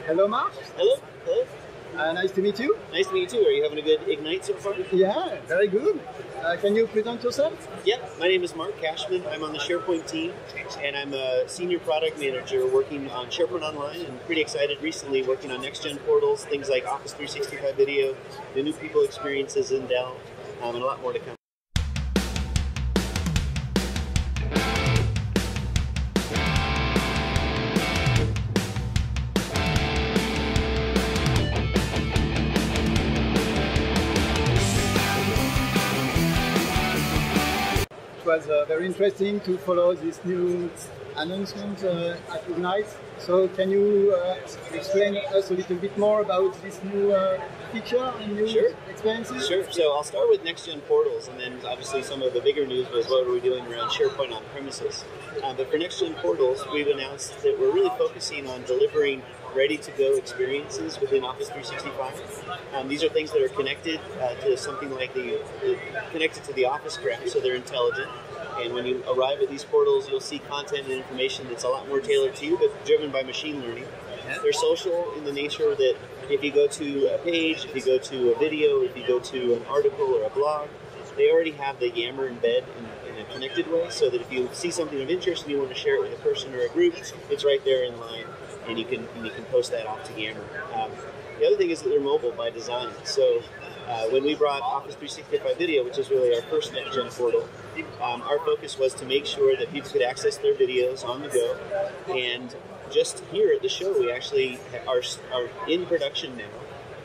Hello, Mark. Hello. Hello. Nice to meet you. Nice to meet you too. Are you having a good Ignite so far? Yeah, very good. Can you present yourself? Yeah, my name is Mark Kashman. I'm on the SharePoint team, and I'm a senior product manager working on SharePoint Online, and pretty excited recently working on NextGen Portals, things like Office 365 video, the new people experiences in Dell, and a lot more to come. It was very interesting to follow this new announcement at Ignite. So can you explain us a little bit more about this new feature and new experiences? Sure. So I'll start with NextGen Portals, and then obviously some of the bigger news was what are we doing around SharePoint on premises. But for NextGen Portals, we've announced that we're really focusing on delivering ready-to-go experiences within Office 365. These are things that are connected to something like connected to the Office graph, so they're intelligent. And when you arrive at these portals, you'll see content and information that's a lot more tailored to you, but driven by machine learning. They're social in the nature that if you go to a page, if you go to a video, if you go to an article or a blog, they already have the Yammer embed in a connected way, so that if you see something of interest and you want to share it with a person or a group, it's right there in line, and you can post that off to Yammer. The other thing is that they're mobile by design. So when we brought Office 365 Video, which is really our first NextGen portal, our focus was to make sure that people could access their videos on the go. And just here at the show, we actually are in production now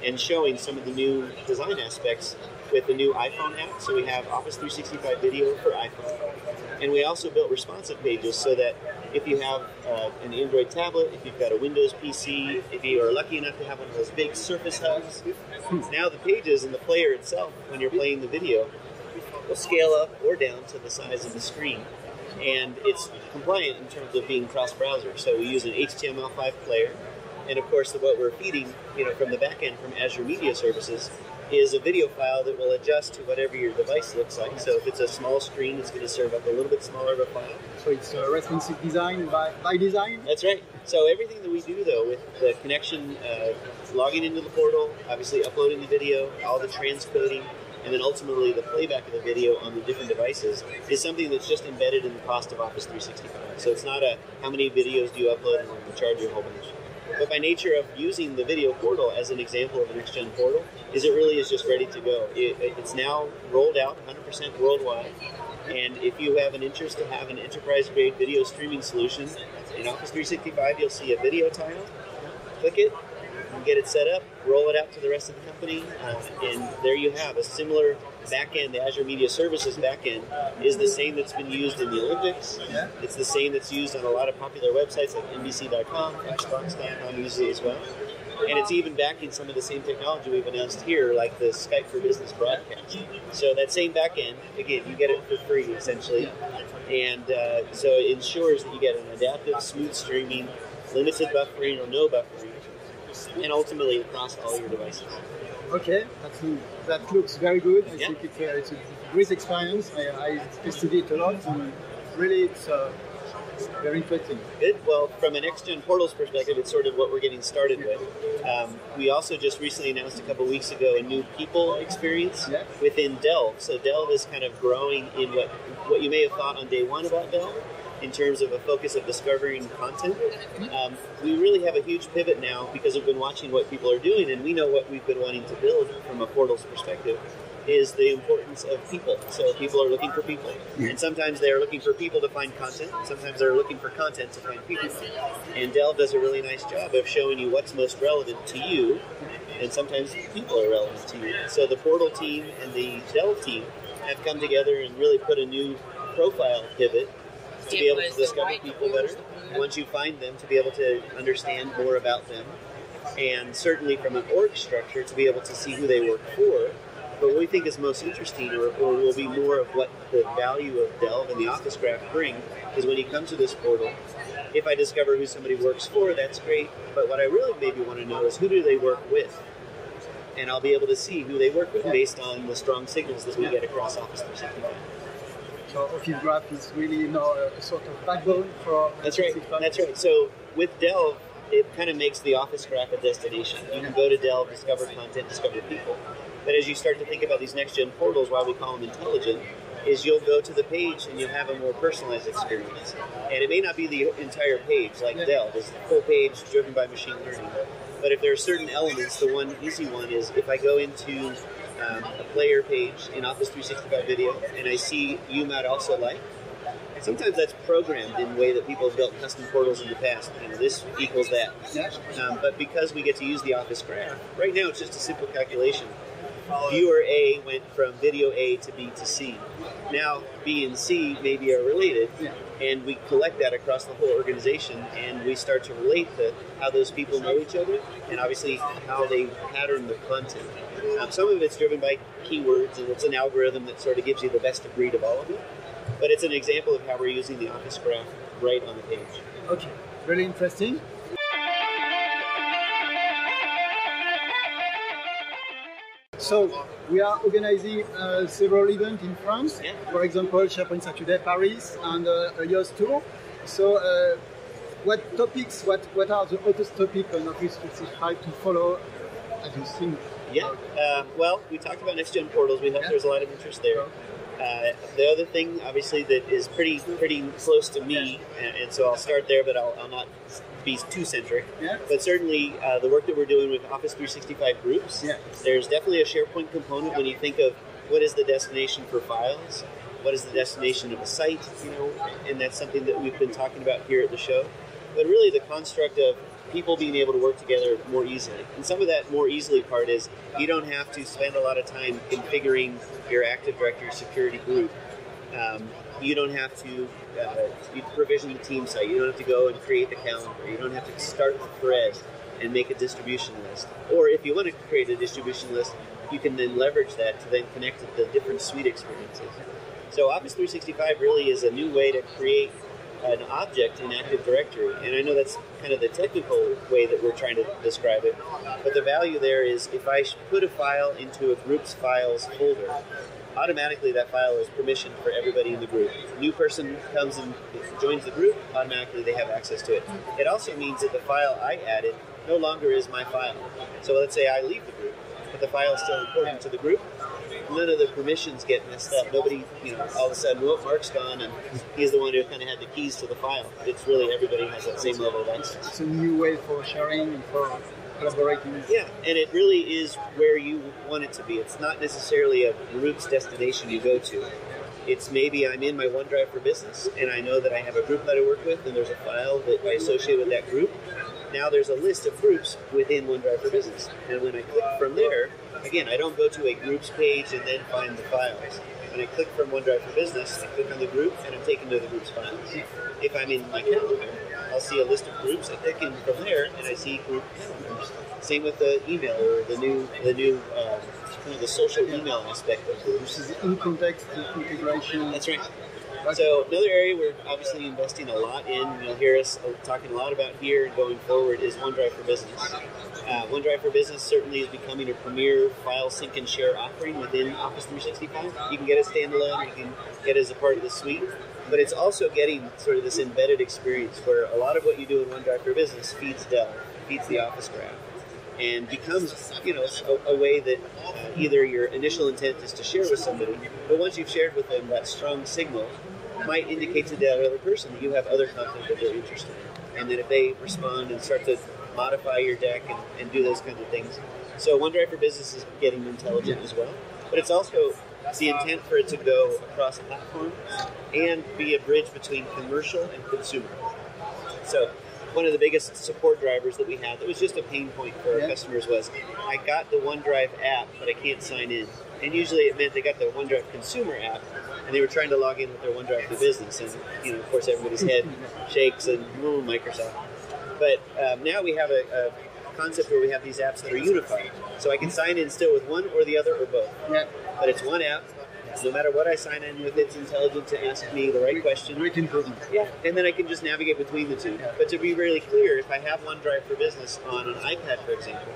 and showing some of the new design aspects with the new iPhone app. So we have Office 365 Video for iPhone. And we also built responsive pages so that if you have an Android tablet, if you've got a Windows PC, if you are lucky enough to have one of those big Surface hubs, now the pages and the player itself, when you're playing the video, will scale up or down to the size of the screen. And it's compliant in terms of being cross-browser. So we use an HTML5 player. And of course, what we're feeding from the back end from Azure Media Services is a video file that will adjust to whatever your device looks like. So if it's a small screen, it's going to serve up a little bit smaller of a file. So it's responsive design by design? That's right. So everything that we do, though, with the connection, logging into the portal, obviously uploading the video, all the transcoding, and then ultimately the playback of the video on the different devices is something that's just embedded in the cost of Office 365. So it's not a how many videos do you upload and we're going to charge you a whole bunch. But by nature of using the video portal as an example of a NextGen portal, is it really is just ready to go. It's now rolled out 100% worldwide. And if you have an interest to have an enterprise-grade video streaming solution, in Office 365 you'll see a video tile. Click it, and get it set up, roll it out to the rest of the company, and there you have a similar backend. The Azure Media Services backend is the same that's been used in the Olympics. Yeah. It's the same that's used on a lot of popular websites like NBC.com, Xbox.com uses it as well. And it's even backing some of the same technology we've announced here, like the Skype for Business broadcast. So that same backend, again, you get it for free, essentially. And so it ensures that you get an adaptive, smooth streaming, limited buffering or no buffering, and ultimately across all your devices. Okay, that looks very good. I think it's a great experience. I tested it a lot, and really it's very interesting. Good. Well, from an NextGen Portals perspective, it's sort of what we're getting started with. We also just recently announced a couple weeks ago a new people experience within Delve. So Delve is kind of growing in what you may have thought on day one about Delve, in terms of a focus of discovering content. We really have a huge pivot now because we've been watching what people are doing, and we know what we've been wanting to build from a portals perspective is the importance of people. So people are looking for people. And sometimes they are looking for people to find content. Sometimes they're looking for content to find people. And Delve does a really nice job of showing you what's most relevant to you, and sometimes people are relevant to you. So the portal team and the Delve team have come together and really put a new profile pivot to be able to discover people better. Once you find them, to be able to understand more about them. And certainly from an org structure, to be able to see who they work for. But what we think is most interesting, or will be more of what the value of Delve and the Office Graph bring, is when you come to this portal, if I discover who somebody works for, that's great. But what I really maybe want to know is who do they work with? and I'll be able to see who they work with based on the strong signals that we get across Office 365. So Office Graph is really a sort of backbone for That's right. That's right. So with Delve, it kind of makes the Office Graph a destination. You can go to Delve, discover content, discover people. But as you start to think about these next-gen portals, why we call them intelligent, is you'll go to the page and you'll have a more personalized experience. And it may not be the entire page like Delve. It's the full page driven by machine learning. But if there are certain elements, the one easy one is if I go into a player page in Office 365 video and I see you might also like, sometimes that's programmed in a way that people have built custom portals in the past. You know, this equals that. But because we get to use the Office Graph, right now it's just a simple calculation. Viewer A went from video A to B to C. Now B and C maybe are related, and we collect that across the whole organization, and we start to relate to how those people know each other, and obviously how they pattern the content. Some of it's driven by keywords, and it's an algorithm that sort of gives you the best of breed of all of it. But it's an example of how we're using the Office Graph right on the page. Okay, really interesting. So we are organizing several events in France. For example, SharePoint Saturday Paris and a YOS tour. So what topics, what are the hottest topics on Office 365 to follow as you think? Well, we talked about NextGen Portals. We hope there's a lot of interest there. The other thing, obviously, that is pretty close to me, and so I'll start there, but I'll not be too centric. But certainly, the work that we're doing with Office 365 groups, there's definitely a SharePoint component when you think of what is the destination for files, what is the destination of a site, and that's something that we've been talking about here at the show. But really, the construct of people being able to work together more easily. And some of that more easily part is you don't have to spend a lot of time configuring your Active Directory security group. You don't have to provision the team site. You don't have to go and create the calendar. You don't have to start the thread and make a distribution list. Or if you want to create a distribution list, you can then leverage that to then connect to the different suite experiences. So Office 365 really is a new way to create an object in Active Directory, and I know that's kind of the technical way that we're trying to describe it, but the value there is if I put a file into a group's files folder, automatically that file is permissioned for everybody in the group. A new person comes and joins the group, automatically they have access to it. It also means that the file I added no longer is my file. So let's say I leave the group, but the file is still important to the group. None of the permissions get messed up. Nobody, all of a sudden, Mark's gone, and he's the one who kind of had the keys to the file. It's really everybody has that same level of access. It's a new way for sharing and for collaborating. Yeah, and it really is where you want it to be. It's not necessarily a group's destination you go to. It's maybe I'm in my OneDrive for Business, and I know that I have a group that I work with, and there's a file that I associate with that group. Now there's a list of groups within OneDrive for Business, and when I click from there, again, I don't go to a groups page and then find the files. When I click from OneDrive for Business, I click on the group, and I'm taken to the group's files. If I'm in my calendar, I'll see a list of groups. I click in from there, and I see group calendars. Same with the email or the new the social email aspect of groups. This is in context integration. That's right. So another area we're obviously investing a lot in, you'll hear us talking a lot about here and going forward, is OneDrive for Business. OneDrive for Business certainly is becoming a premier file sync and share offering within Office 365. You can get it standalone, you can get it as a part of the suite, but it's also getting sort of this embedded experience where a lot of what you do in OneDrive for Business feeds Delve, feeds the Office Graph, and becomes a way that either your initial intent is to share with somebody, but once you've shared with them, that strong signal might indicate to that other person that you have other content that they're interested in. And then if they respond and start to modify your deck and do those kinds of things. So OneDrive for Business is getting intelligent as well, but it's also the intent for it to go across platforms and be a bridge between commercial and consumer. So one of the biggest support drivers that we had that was just a pain point for our customers was, I got the OneDrive app, but I can't sign in. And usually it meant they got the OneDrive consumer app, and they were trying to log in with their OneDrive for Business. And, of course, everybody's head shakes and, Microsoft. But now we have a concept where we have these apps that are unified. So I can sign in still with one or the other or both. But it's one app, No matter what I sign in with, it's intelligent to ask me the right question. Great improvement. Yeah, and then I can just navigate between the two. But to be really clear, if I have OneDrive for Business on an iPad, for example,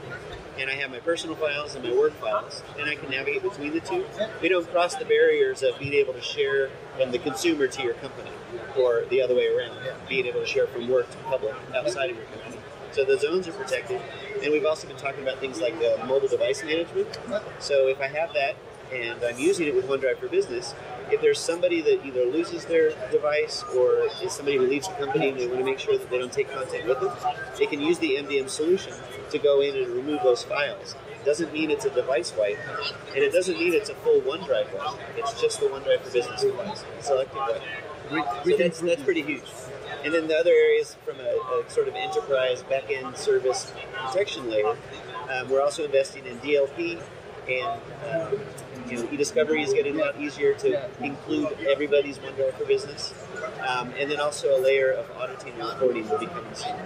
and I have my personal files and my work files, and I can navigate between the two, we don't cross the barriers of being able to share from the consumer to your company, or the other way around, being able to share from work to public outside of your company. So the zones are protected, and we've also been talking about things like mobile device management. So if I have that, and I'm using it with OneDrive for Business, if there's somebody that either loses their device or is somebody who leaves the company and they want to make sure that they don't take content with them, they can use the MDM solution to go in and remove those files. It doesn't mean it's a device wipe, and it doesn't mean it's a full OneDrive wipe. It's just the OneDrive for Business device, selective wipe. So that's pretty huge. And then the other areas from a sort of enterprise back-end service protection layer, we're also investing in DLP, and e-discovery is getting a lot easier to include everybody's OneDrive for Business. And then also a layer of auditing and reporting will be coming soon.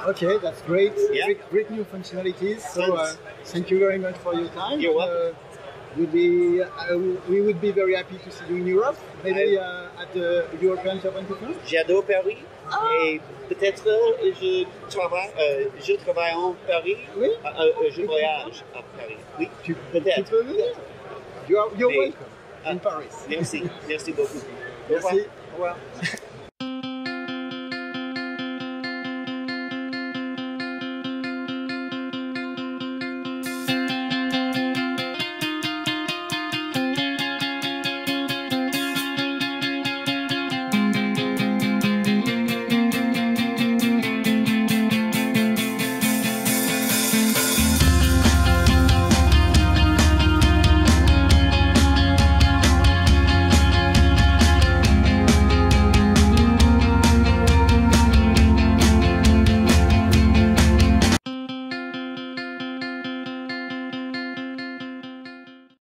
Okay, that's great. Yeah. Great new functionalities. So thank you very much for your time. You're welcome. We would be very happy to see you in Europe, maybe at the European Japan Conference. J'adore Paris, et peut-être je travaille en Paris, Oui. Je voyage à Paris. Oui, Tu peut-être. peux venir. You're Mais- welcome in Paris. Merci beaucoup. Merci. Au revoir.